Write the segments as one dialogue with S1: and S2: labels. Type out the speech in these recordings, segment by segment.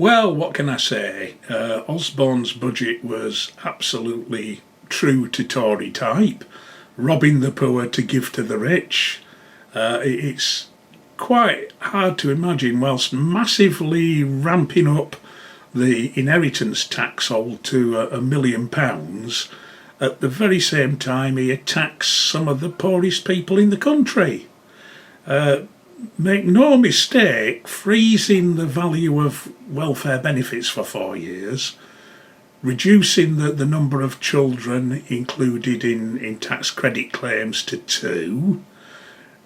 S1: Well, what can I say? Osborne's budget was absolutely true to Tory type, robbing the poor to give to the rich. It's quite hard to imagine, whilst massively ramping up the inheritance tax all to £1 million, at the very same time he attacks some of the poorest people in the country. Make no mistake, freezing the value of welfare benefits for 4 years, reducing the number of children included in tax credit claims to 2,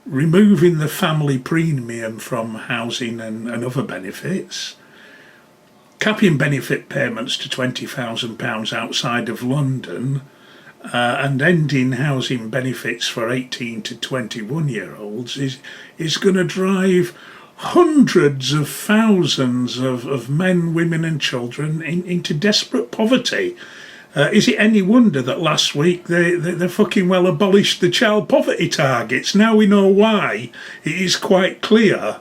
S1: removing the family premium from housing and other benefits, capping benefit payments to £20,000 outside of London, and ending housing benefits for 18 to 21-year-olds is going to drive hundreds of thousands of men, women and children into desperate poverty. Is it any wonder that last week they fucking well abolished the child poverty targets? Now we know why. It is quite clear.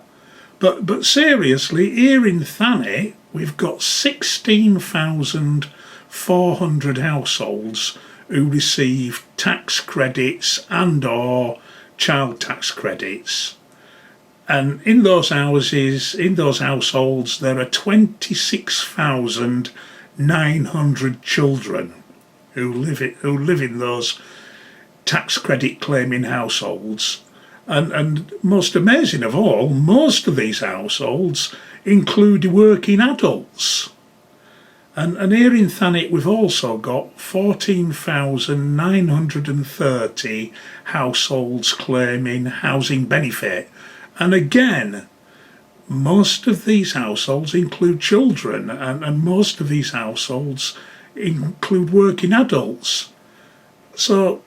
S1: But seriously, here in Thanet, we've got 16,400 households who receive tax credits and or child tax credits. And in those houses, in those households, there are 26,900 children who live in those tax credit claiming households. And most amazing of all, most of these households include working adults. And here in Thanet we've also got 14,930 households claiming housing benefit. And again, most of these households include children, and most of these households include working adults. So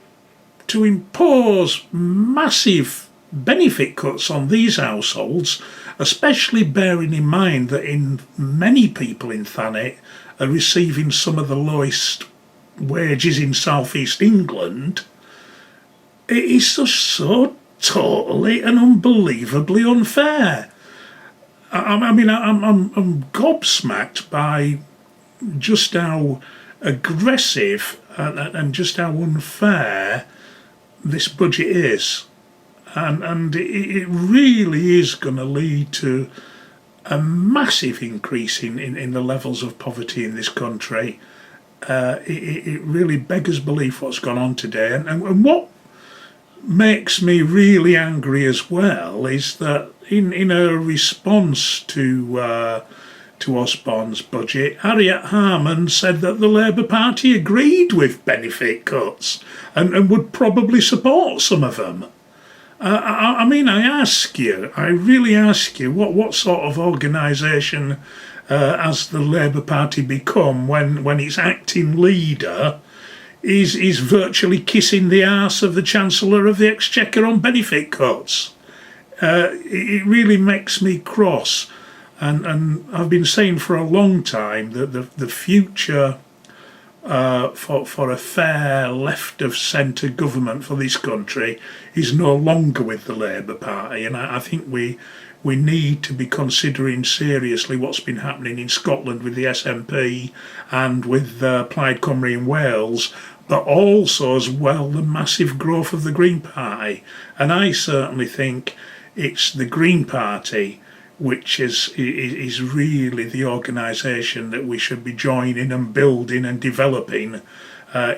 S1: to impose massive benefit cuts on these households, especially bearing in mind that many people in Thanet are receiving some of the lowest wages in South East England, it is just so totally and unbelievably unfair. I'm gobsmacked by just how aggressive and just how unfair this budget is. And it really is going to lead to a massive increase in the levels of poverty in this country. It really beggars belief what's gone on today. And what makes me really angry as well is that in a response to Osborne's budget, Harriet Harman said that the Labour Party agreed with benefit cuts and would probably support some of them. I really ask you, what sort of organisation has the Labour Party become when its acting leader is virtually kissing the arse of the Chancellor of the Exchequer on benefit cuts? It really makes me cross, and I've been saying for a long time that the future for a fair left of centre government for this country is no longer with the Labour Party, and I think we need to be considering seriously what's been happening in Scotland with the SNP and with Plaid Cymru in Wales, but also as well the massive growth of the Green Party. And I certainly think it's the Green Party which is really the organisation that we should be joining and building and developing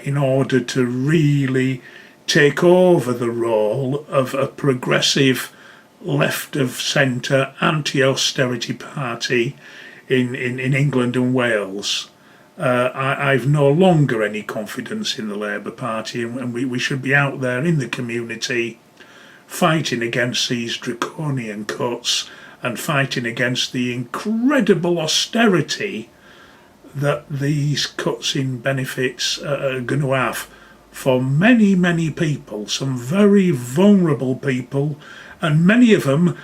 S1: in order to really take over the role of a progressive left of centre anti-austerity party in England and Wales. I've no longer any confidence in the Labour Party, and we should be out there in the community fighting against these draconian cuts and fighting against the incredible austerity that these cuts in benefits are going to have for many, many people, some very vulnerable people, and many of them,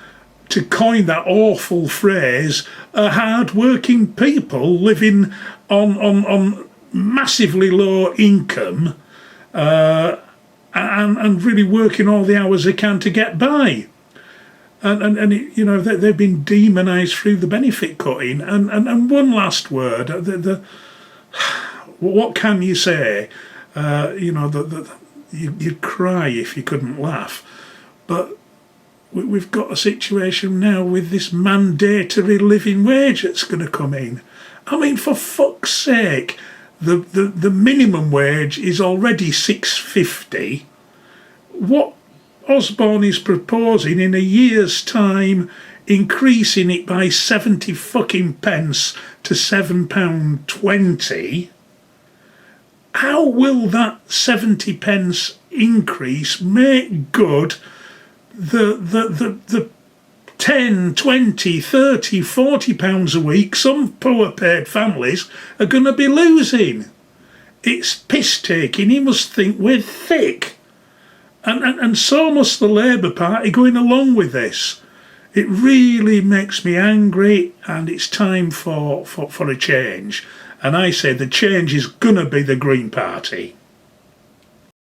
S1: to coin that awful phrase, are hard-working people living on massively low income and really working all the hours they can to get by. and you know, they've been demonised through the benefit cutting. And one last word, what can you say? You know, you'd cry if you couldn't laugh. But we've got a situation now with this mandatory living wage that's going to come in. I mean, for fuck's sake, the minimum wage is already £6.50. What Osborne is proposing in a year's time, increasing it by 70 fucking pence to £7.20. How will that 70 pence increase make good the 10, 20, 30, 40 pounds a week some poor paid families are going to be losing? It's piss taking. He must think we're thick. And so must the Labour Party going along with this. It really makes me angry, and it's time for a change. And I say the change is going to be the Green Party.